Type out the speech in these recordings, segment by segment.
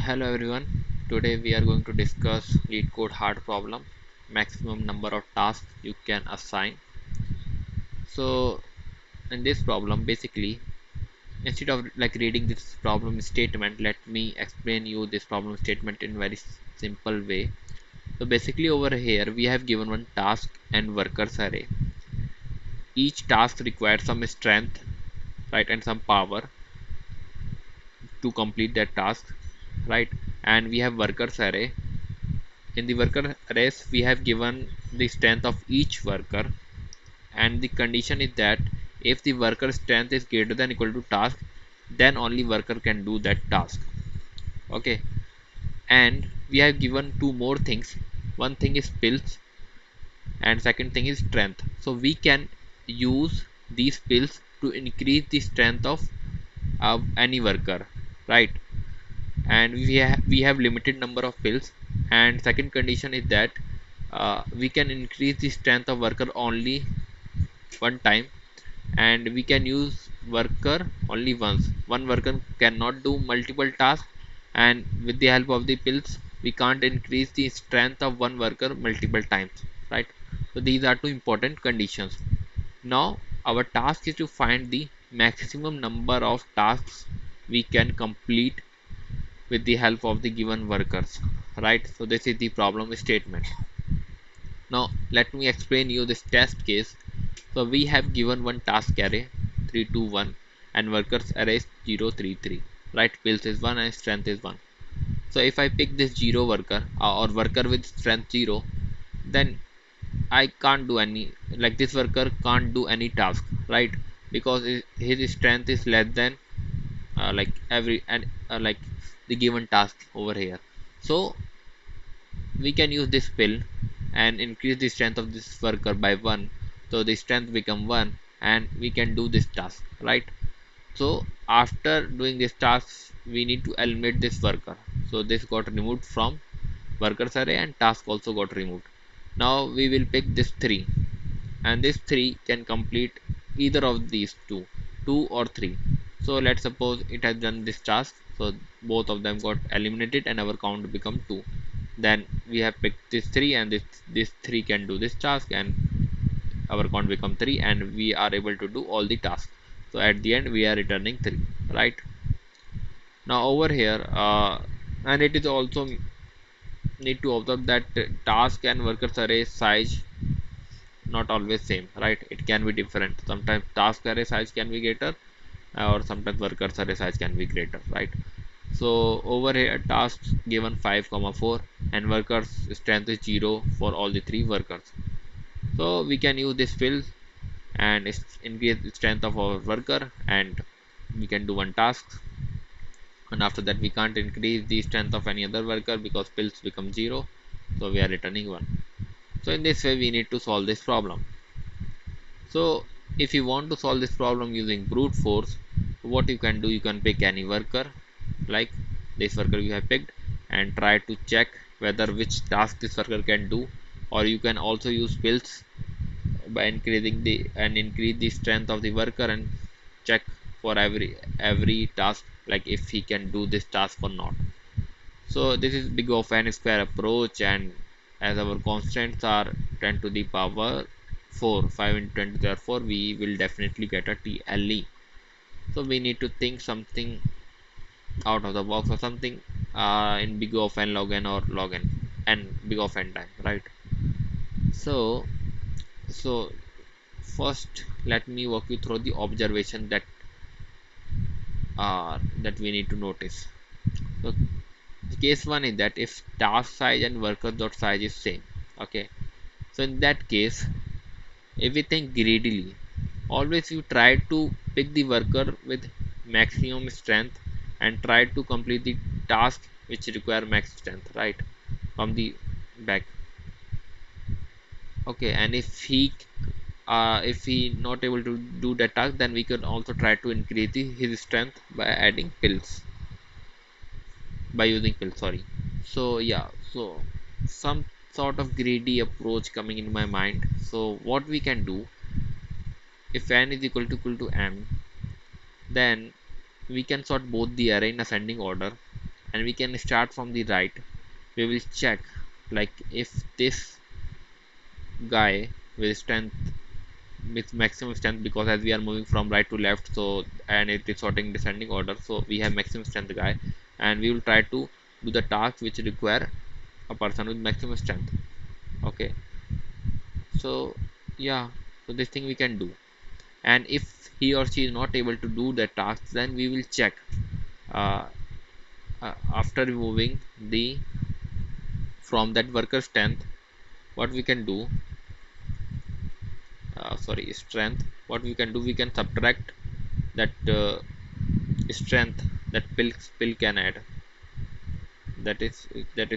Hello everyone. Today we are going to discuss Leetcode hard problem, maximum number of tasks you can assign. So in this problem, basically, instead of like reading this problem statement, let me explain you this problem statement in very simple way. So basically over here we have given one task and workers array. Each task requires some strength, right, and some power to complete that task, right? And we have workers array. In the worker arrays, we have given the strength of each worker, and the condition is that if the worker strength is greater than equal to task, then only worker can do that task. Okay, and we have given two more things. One thing is pills, and second thing is strength. So we can use these pills to increase the strength of any worker, right? And we have limited number of pills, and second condition is that we can increase the strength of worker only one time, and we can use worker only once. One worker cannot do multiple tasks, and with the help of the pills we can't increase the strength of one worker multiple times, right? So these are two important conditions. Now our task is to find the maximum number of tasks we can complete with the help of the given workers, right? So this is the problem statement. Now let me explain you this test case. So we have given one task array 321 and workers array is 033, right? Pills is 1 and strength is 1. So if I pick this 0 worker or worker with strength 0, then I can't do any, like this worker can't do any task, right? Because his strength is less than like every and like the given task over here. So we can use this pill and increase the strength of this worker by 1, so the strength become 1 and we can do this task, right? So after doing this task we need to eliminate this worker, so this got removed from workers array and task also got removed. Now we will pick this 3, and this 3 can complete either of these two or 3. So let's suppose it has done this task, so both of them got eliminated and our count become 2. Then we have picked this 3, and this 3 can do this task and our count become 3, and we are able to do all the tasks. So at the end we are returning 3, right? Now over here and it is also need to observe that task and workers array size not always same, right? It can be different. Sometimes task array size can be greater, or sometimes workers array size can be greater, right? So over here tasks given 5 comma 4 and workers strength is 0 for all the 3 workers. So we can use this fill and increase the strength of our worker, and we can do one task, and after that we can't increase the strength of any other worker because pills become 0, so we are returning 1. So in this way we need to solve this problem. So if you want to solve this problem using brute force, what you can do, you can pick any worker like this worker you have picked and try to check whether which task this worker can do, or you can also use pills by increasing the increase the strength of the worker and check for every task, like if he can do this task or not. So this is big of n square approach, and as our constants are 10 to the power 4, 5 into 10 to the power 4, we will definitely get a TLE. So we need to think something out of the box or something in big of n log n or log n big of n time, right? So first let me walk you through the observation that we need to notice. So case 1 is that if task size and worker dot size is same, okay, so in that case if we think greedily, always you try to pick the worker with maximum strength and try to complete the task which require max strength, right, from the back. Okay, and if he not able to do that task, then we can also try to increase his strength by adding pills, by using pills, sorry. So yeah, so some sort of greedy approach coming in my mind. So what we can do, if n is equal to m, then we can sort both the array in ascending order and we can start from the right. We will check like if this guy with strength, with maximum strength, because as we are moving from right to left, so and it is sorting descending order, so we have maximum strength guy, and we will try to do the tasks which require a person with maximum strength. Okay, so yeah, so this thing we can do. And if he or she is not able to do the task, then we will check uh, after removing the from that worker strength, what we can do, sorry, strength, what we can do, we can subtract that strength that pill can add, that is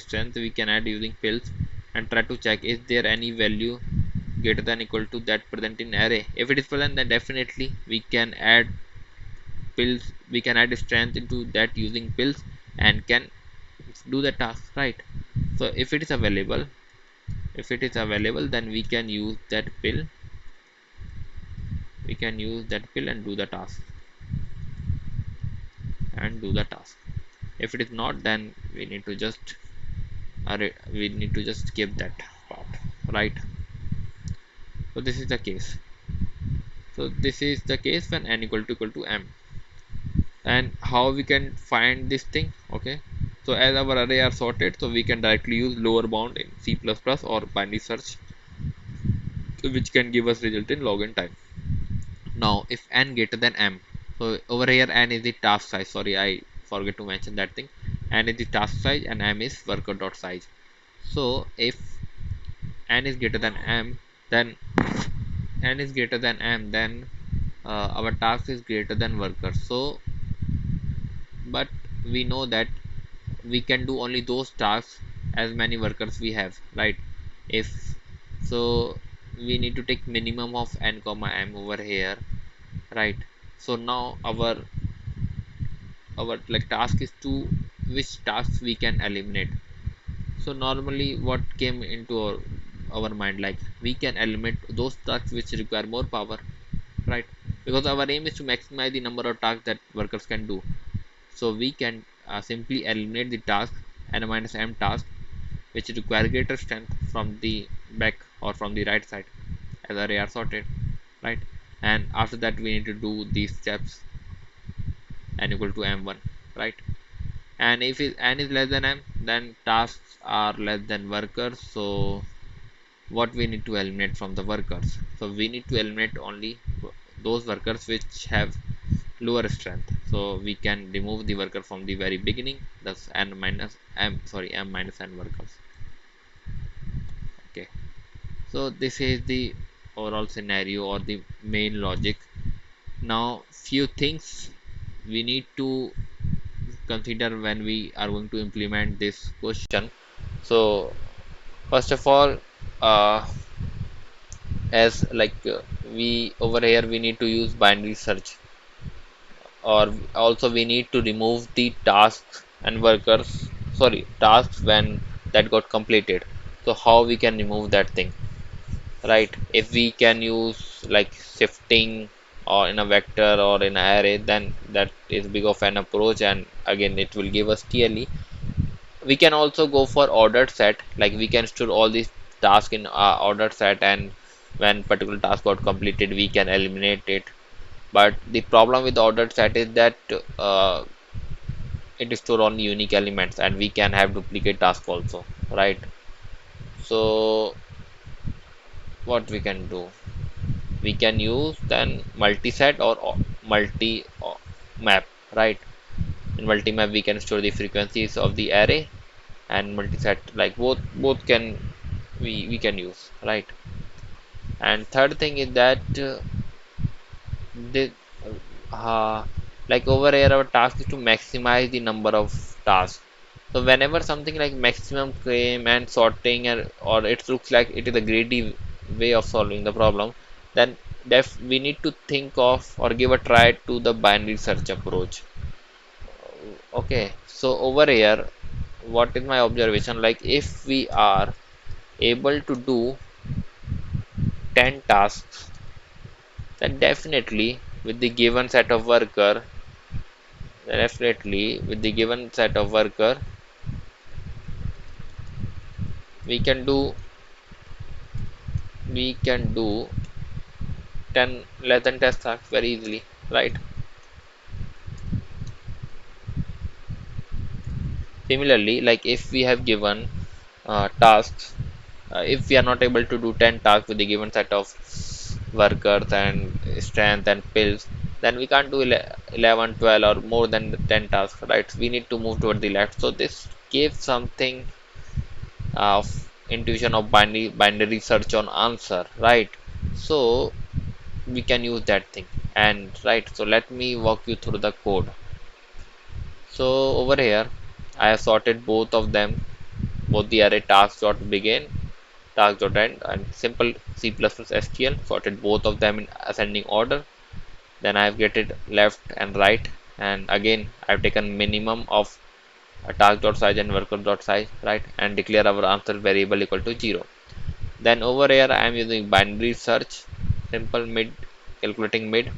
strength we can add using pills, and try to check is there any value greater than equal to that present in array. If it is present, then definitely we can add pills, we can add strength into that using pills and can do the task, right? So if it is available, then we can use that pill, and do the task, if it is not, then we need to just skip that part, right? So this is the case. So this is the case when n equal to m. And how we can find this thing? Okay, so as our array are sorted, so we can directly use lower bound in C++ or binary search, which can give us result in log n time. Now if n greater than m, so over here n is the task size, sorry, I forget to mention that thing. N is the task size and m is worker dot size. So if n is greater than m, then our task is greater than worker. So but we know that we can do only those tasks as many workers we have, right? If so, we need to take minimum of n comma m over here, right? So now our like task is to which tasks we can eliminate. So normally what came into our mind, like we can eliminate those tasks which require more power, right? Because our aim is to maximize the number of tasks that workers can do. So we can simply eliminate the task n minus m task which require greater strength from the back or from the right side as array are sorted, right? And after that we need to do these steps n equal to m1, right? And if n is less than m, then tasks are less than workers. So what we need to eliminate from the workers? So we need to eliminate only those workers which have lower strength. So we can remove the worker from the very beginning, thus m minus n workers. Okay, so this is the overall scenario or the main logic. Now few things we need to consider when we are going to implement this question. So first of all, uh, as we over here we need to use binary search, or also we need to remove the tasks and workers, sorry, tasks when that got completed. So how we can remove that thing, right? If we can use like shifting or in a vector or in an array, then that is big of an approach, and again it will give us clearly. We can also go for ordered set, like we can store all these tasks in ordered set, and when particular task got completed we can eliminate it. But the problem with ordered set is that it store only unique elements, and we can have duplicate task also, right? So what we can do, we can use then multi-set or multi map, right? In multi-map we can store the frequencies of the array, and multi-set, like both can we can use, right? And third thing is that the uh, like over here our task is to maximize the number of tasks. So whenever something like maximum came and sorting, or it looks like it is a greedy way of solving the problem, then we need to think of or give a try to the binary search approach. Okay, so over here what is my observation, like if we are able to do 10 tasks, then definitely with the given set of worker then definitely with the given set of worker we can do we can do 10 less than 10 tasks very easily, right? Similarly, like if we have given tasks, if we are not able to do 10 tasks with the given set of workers and strength and pills, then we can't do 11, 12 or more than 10 tasks, right? We need to move toward the left. So this gives something of intuition of binary search on answer, right? So we can use that thing. And right, so let me walk you through the code. So over here I have sorted both of them, both the array task.begin, task.end, and simple C++ STL, sorted both of them in ascending order. Then I have get it left and right, and again I have taken minimum of task.size and worker.size, right, and declare our answer variable equal to 0. Then over here I am using binary search, simple mid, calculating mid,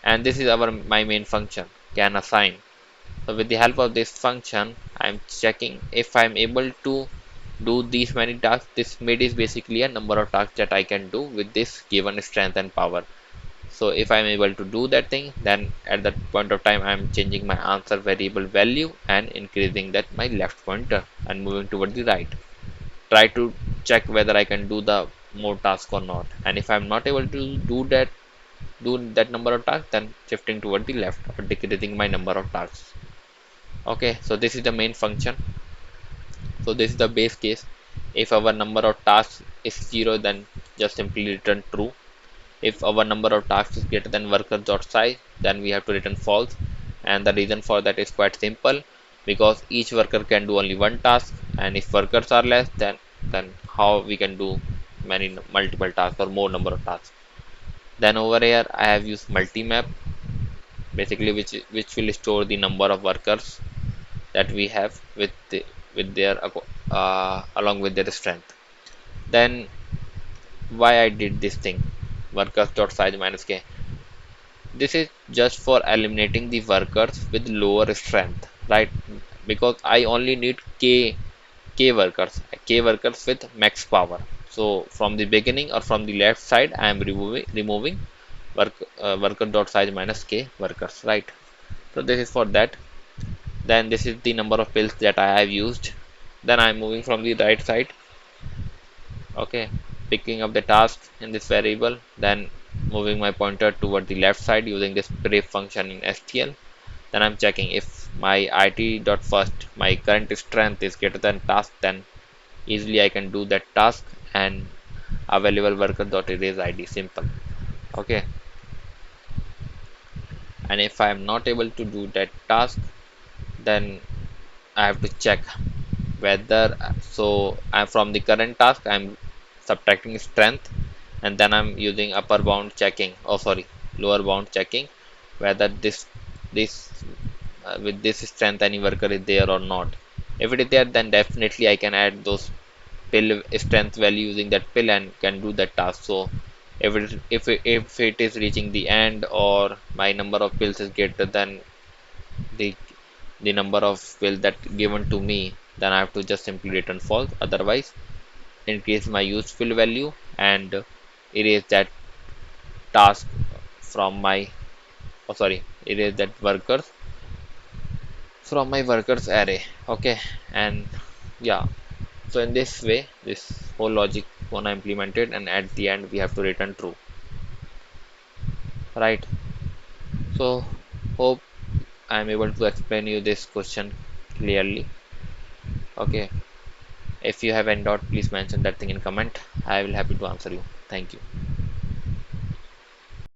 and this is our my main function, can assign. So with the help of this function, I am checking if I am able to do these many tasks. This mid is basically a number of tasks that I can do with this given strength and power. So if I am able to do that thing, then at that point of time I am changing my answer variable value and increasing that my left pointer and moving toward the right. Try to check whether I can do the more task or not. And if I am not able to do that number of tasks, then shifting toward the left or decreasing my number of tasks. Okay, so this is the main function. So this is the base case. If our number of tasks is 0, then just simply return true. If our number of tasks is greater than worker.size, then we have to return false. And the reason for that is quite simple, because each worker can do only one task, and if workers are less, then how we can do many multiple tasks or more number of tasks. Then over here I have used multi-map, basically which will store the number of workers that we have with their along with their strength. Then why I did this thing, workers dot size minus k. This is just for eliminating the workers with lower strength, right? Because I only need k workers with max power. So from the beginning or from the left side I am removing worker dot size minus k workers, right? So this is for that. Then this is the number of pills that I have used. Then I am moving from the right side, okay, picking up the task in this variable, then moving my pointer toward the left side using this pref function in STL. Then I'm checking if my it.first, my current strength is greater than task, then easily I can do that task and available worker dot erase id, simple. Okay, and if I am not able to do that task, then I have to check whether, so I'm from the current task I'm subtracting strength, and then I'm using upper bound checking, oh sorry, lower bound checking whether this with this strength any worker is there or not. If it is there, then definitely I can add those pill strength value using that pill and can do that task. So if it is reaching the end or my number of pills is greater than the the number of pills that given to me, then I have to just simply return false. Otherwise increase my useful value and erase that task from my, oh sorry, erase that workers from my workers array. Okay, and yeah, so in this way this whole logic wanna implemented, and at the end we have to return true, right? So hope I am able to explain you this question clearly. Okay, if you have any doubt, please mention that thing in comment. I will happy to answer you. Thank you.